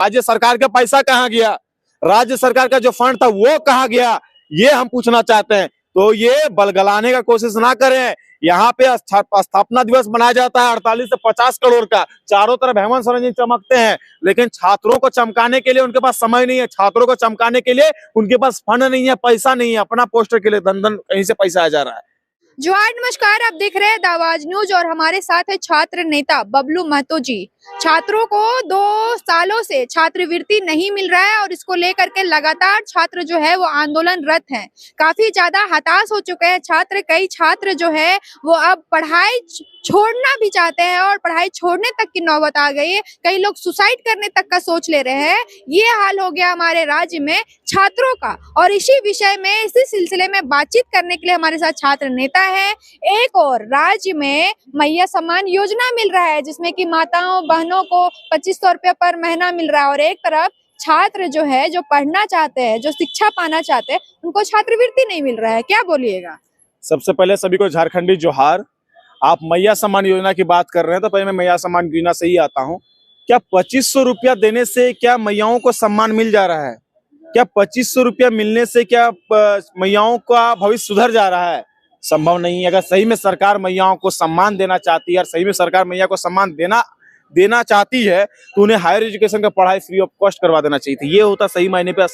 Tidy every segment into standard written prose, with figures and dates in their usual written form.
राज्य सरकार का पैसा कहाँ गया, राज्य सरकार का जो फंड था वो कहाँ गया, ये हम पूछना चाहते हैं। तो ये बलगलाने का कोशिश ना करें। यहाँ पे स्थापना दिवस मनाया जाता है 48 से 50 करोड़ का, चारों तरफ हेमंत सोरेन जी चमकते हैं, लेकिन छात्रों को चमकाने के लिए उनके पास समय नहीं है, छात्रों को चमकाने के लिए उनके पास फंड नहीं है, पैसा नहीं है, अपना पोस्टर के लिए धन धन कहीं से पैसा आ जा रहा है। जोहार, नमस्कार। आप देख रहे हैं द आवाज न्यूज और हमारे साथ है छात्र नेता बबलू महतो जी। छात्रों को 2 सालों से छात्रवृत्ति नहीं मिल रहा है और इसको लेकर के लगातार छात्र जो है वो आंदोलनरत हैं। काफी ज्यादा हताश हो चुके हैं छात्र। कई छात्र जो है वो अब पढ़ाई छोड़ना भी चाहते हैं और पढ़ाई छोड़ने तक की नौबत आ गई है। कई लोग सुसाइड करने तक का सोच ले रहे हैं। ये हाल हो गया हमारे राज्य में छात्रों का, और इसी विषय में, इसी सिलसिले में बातचीत करने के लिए हमारे साथ छात्र नेता है। एक और राज्य में मैया सम्मान योजना मिल रहा है जिसमें कि माताओं बहनों को 2500 रुपये पर महीना मिल रहा है, और एक तरफ छात्र जो है, जो पढ़ना चाहते हैं, जो शिक्षा पाना चाहते हैं, उनको छात्रवृत्ति नहीं मिल रहा है। क्या बोलिएगा? सबसे पहले सभी को झारखंडी जोहार। आप मैया सम्मान योजना की बात कर रहे हैं तो पहले मैं मैया सम्मान योजना से ही आता हूँ। क्या 2500 रुपया देने से क्या मैयाओं को सम्मान मिल जा रहा है? क्या 2500 रुपया मिलने से क्या मैयाओं का भविष्य सुधर जा रहा है? संभव नहीं है। अगर सही में सरकार मैयाओं को सम्मान देना चाहती है और सही में सरकार मैया को सम्मान देना चाहती है तो उन्हें हायर एजुकेशन का पढ़ाई फ्री ऑफ कॉस्ट करवा देना चाहिए थी। ये होता सही मायने पे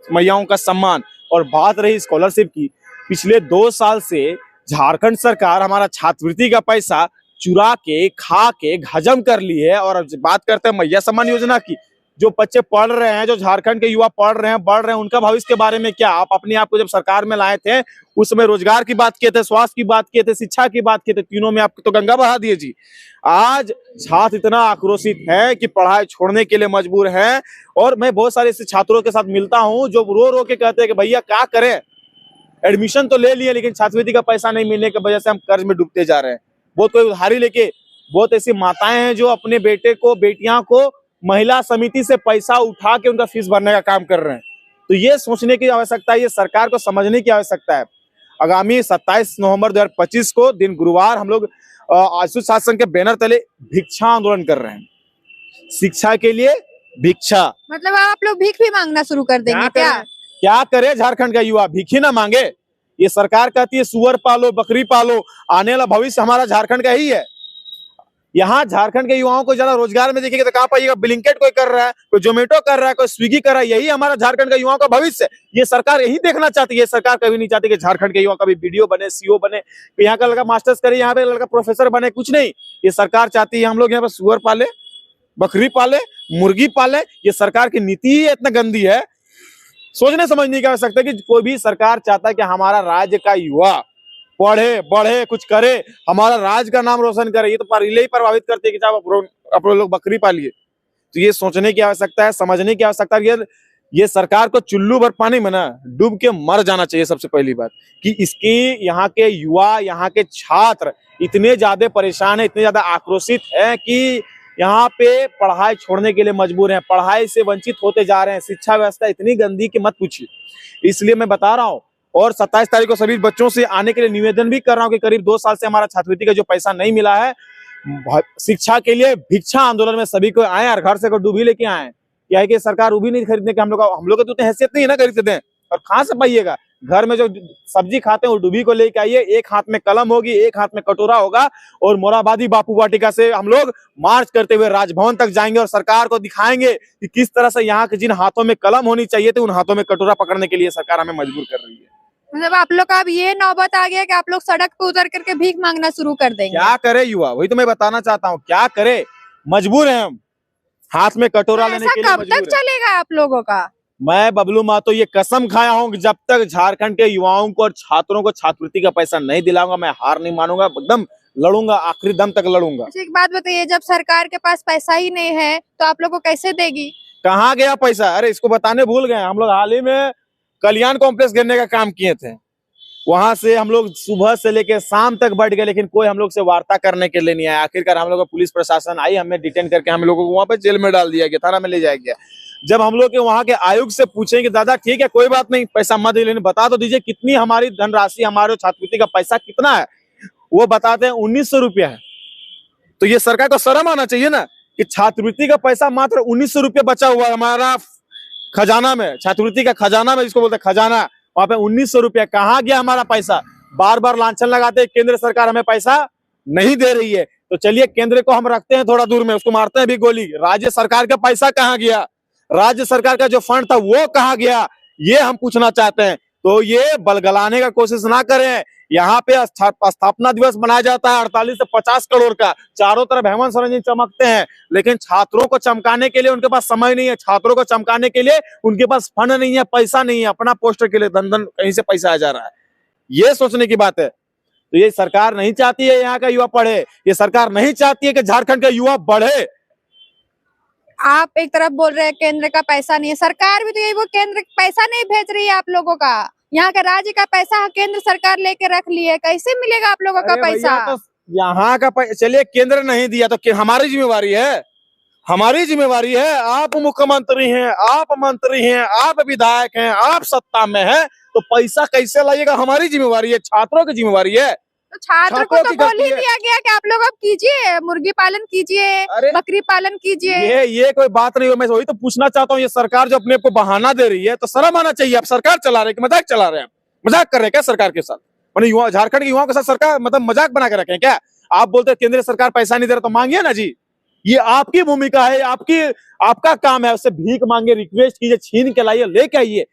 मैयाओं का सम्मान। और बात रही स्कॉलरशिप की, पिछले 2 साल से झारखंड सरकार हमारा छात्रवृत्ति का पैसा चुरा के, खा के हजम कर ली है। और बात करते हैं मैया सम्मान योजना की, जो बच्चे पढ़ रहे हैं, जो झारखंड के युवा पढ़ रहे हैं, बढ़ रहे हैं, उनका भविष्य के बारे में क्या? आप अपने आप को जब सरकार में लाए थे उस समय रोजगार की बात किए थे, स्वास्थ्य की बात किए थे, शिक्षा की बात किए थे, तीनों में आप तो गंगा बहा दिए जी। आज छात्र इतना आक्रोशित है कि पढ़ाई छोड़ने के लिए मजबूर है। और मैं बहुत सारे ऐसे छात्रों के साथ मिलता हूँ जो रो रो के कहते हैं कि भैया क्या करें, एडमिशन तो ले लिए लेकिन छात्रवृत्ति का पैसा नहीं मिलने की वजह से हम कर्ज में डूबते जा रहे हैं। बहुत कोई उधारी लेके, बहुत ऐसी माताएं हैं जो अपने बेटे को, बेटियां को महिला समिति से पैसा उठा के उनका फीस भरने का काम कर रहे हैं। तो ये सोचने की आवश्यकता है, ये सरकार को समझने की आवश्यकता है। आगामी 27 नवंबर 2025 को दिन गुरुवार हम लोग आशु शासन के बैनर तले भिक्षा आंदोलन कर रहे हैं। शिक्षा के लिए भिक्षा, मतलब आप लोग भीख भी मांगना शुरू कर देंगे क्या? क्या करे झारखंड का युवा? भीखी ना मांगे। ये सरकार कहती है सुअर पालो, बकरी पालो, आने वाला भविष्य हमारा झारखंड का ही है। यहाँ झारखंड के युवाओं को ज्यादा रोजगार में देखिएगा तो कहाँ पाइएगा? ब्लिंकेट कोई कर रहा है, कोई जोमेटो कर रहा है, कोई स्विगी कर रहा है। यही हमारा झारखंड का युवाओं का भविष्य है। ये सरकार यही देखना चाहती है। सरकार कभी नहीं चाहती कि झारखंड के युवा कभी बीडीओ बने, सीओ बने, यहाँ का लड़का मास्टर्स करे, यहाँ पे लड़का प्रोफेसर बने, कुछ नहीं। ये सरकार चाहती है हम लोग यहाँ पे सुअर पाले, बकरी पाले, मुर्गी पाले। ये सरकार की नीति ही इतना गंदी है। सोचने समझने की आवश्यकता है कि कोई भी सरकार चाहता है कि हमारा राज्य का युवा पढ़े, बढ़े, कुछ करे, हमारा राज्य का नाम रोशन करे। ये तो रिले ही प्रभावित करते हैं कि आप लोग बकरी पालिए। तो ये सोचने की आवश्यकता है, समझने की आवश्यकता है। ये सरकार को चुल्लू भर पानी में ना डूब के मर जाना चाहिए। सबसे पहली बात कि इसकी यहाँ के युवा, यहाँ के छात्र इतने ज्यादा परेशान है, इतने ज्यादा आक्रोशित है कि यहाँ पे पढ़ाई छोड़ने के लिए मजबूर हैं, पढ़ाई से वंचित होते जा रहे हैं। शिक्षा व्यवस्था इतनी गंदी कि मत पूछिए। इसलिए मैं बता रहा हूँ और 27 तारीख को सभी बच्चों से आने के लिए निवेदन भी कर रहा हूँ कि करीब 2 साल से हमारा छात्रवृत्ति का जो पैसा नहीं मिला है, शिक्षा के लिए भिक्षा आंदोलन में सभी को आए और घर से डूबी लेके आए। क्या है कि सरकार उभी नहीं खरीदने के, हम लोग तो उतनी हैसियत नहीं है ना खरीदते दें। और कहाँ से पाइएगा? घर में जो सब्जी खाते हैं वो डूबी को लेके आइए। एक हाथ में कलम होगी, एक हाथ में कटोरा होगा, और मोराबादी बापू वाटिका से हम लोग मार्च करते हुए राजभवन तक जाएंगे और सरकार को दिखाएंगे कि किस तरह से यहाँ के जिन हाथों में कलम होनी चाहिए थी उन हाथों में कटोरा पकड़ने के लिए सरकार हमें मजबूर कर रही है। मतलब आप लोग का अब ये नौबत आ गया कि आप लोग सड़क पे उतर करके भीख मांगना शुरू कर देंगे? क्या करे युवा? वही तो मैं बताना चाहता हूँ, क्या करे? मजबूर है हम, हाथ में कटोरा लेने के लिए कब तक चलेगा आप लोगों का? मैं बबलू महतो ये कसम खाया हूँ कि जब तक झारखंड के युवाओं को और छात्रों को छात्रवृत्ति का पैसा नहीं दिलाऊंगा, मैं हार नहीं मानूंगा, एकदम लड़ूंगा, आखिरी दम तक लड़ूंगा। एक बात बताइए, जब सरकार के पास पैसा ही नहीं है तो आप लोग को कैसे देगी? कहाँ गया पैसा? अरे इसको बताने भूल गए। हम लोग हाल ही में कल्याण कॉम्प्लेक्स घेरने का काम किए थे। वहां से हम लोग सुबह से लेकर शाम तक बैठ गए, लेकिन कोई हम लोग से वार्ता करने के लिए नहीं आया। आखिरकार हम लोग का पुलिस प्रशासन आई, हमें डिटेन करके हम लोगों को वहां पे जेल में डाल दिया गया, थाना में ले जाया गया। जब हम लोग के वहां के आयुक्त से पूछेंगे दादा ठीक है कोई बात नहीं, पैसा मत लेने, बता तो दीजिए कितनी हमारी धनराशि, हमारे छात्रवृत्ति का पैसा कितना है, वो बताते हैं 1900 रुपया है। तो ये सरकार को शर्म आना चाहिए ना कि छात्रवृत्ति का पैसा मात्र 1900 रुपये बचा हुआ है हमारा खजाना में, छात्रवृत्ति का खजाना में जिसको बोलते हैं खजाना, वहां पे 1900 रुपया कहाँ गया हमारा पैसा? बार बार लांछन लगाते हैं केंद्र सरकार हमें पैसा नहीं दे रही है, तो चलिए केंद्र को हम रखते हैं थोड़ा दूर में, उसको मारते हैं भी गोली। राज्य सरकार का पैसा कहाँ गया? राज्य सरकार का जो फंड था वो कहाँ गया? ये हम पूछना चाहते हैं। तो ये बलगलाने का कोशिश ना करें। यहाँ पे स्थापना दिवस मनाया जाता है 48 से 50 करोड़ का, चारों तरफ हेमंत सोरेन जी चमकते हैं, लेकिन छात्रों को चमकाने के लिए उनके पास समय नहीं है, छात्रों को चमकाने के लिए उनके पास फंड नहीं है, पैसा नहीं है, अपना पोस्टर के लिए धन धन कहीं से पैसा आ जा रहा है। ये सोचने की बात है। तो ये सरकार नहीं चाहती है यहाँ का युवा पढ़े, ये सरकार नहीं चाहती है कि झारखंड का युवा बढ़े। आप एक तरफ बोल रहे हैं केंद्र का पैसा नहीं है, सरकार भी तो यही वो केंद्र पैसा नहीं भेज रही है आप लोगों का, यहाँ का राज्य का पैसा केंद्र सरकार लेके रख ली है, कैसे मिलेगा आप लोगों का पैसा? तो यहाँ का चलिए केंद्र नहीं दिया तो हमारी जिम्मेवारी है, हमारी जिम्मेवारी है। आप मुख्यमंत्री हैं, आप मंत्री हैं, आप विधायक हैं, आप सत्ता में हैं, तो पैसा कैसे लाइएगा? हमारी जिम्मेवारी है, छात्रों की जिम्मेवारी है। तो छात्र को तो बोल ही दिया गया कि आप लोग अब कीजिए, मुर्गी पालन कीजिए, बकरी पालन कीजिए। ये कोई बात नहीं है। मैं वही तो पूछना चाहता हूँ, ये सरकार जो अपने आप को बहाना दे रही है तो शर्म आना चाहिए। आप सरकार चला रहे हैं कि मजाक चला रहे हैं? मजाक कर रहे हैं क्या सरकार के साथ? मैंने युवा झारखंड के युवाओं के साथ सरकार मतलब मजाक बना के रखे हैं क्या? आप बोलते हैं केंद्र सरकार पैसा नहीं दे रहा तो मांगिए ना जी, ये आपकी भूमिका है, आपका काम है। उससे भीख मांगे, रिक्वेस्ट कीजिए, छीन के लाइए, लेके आइए।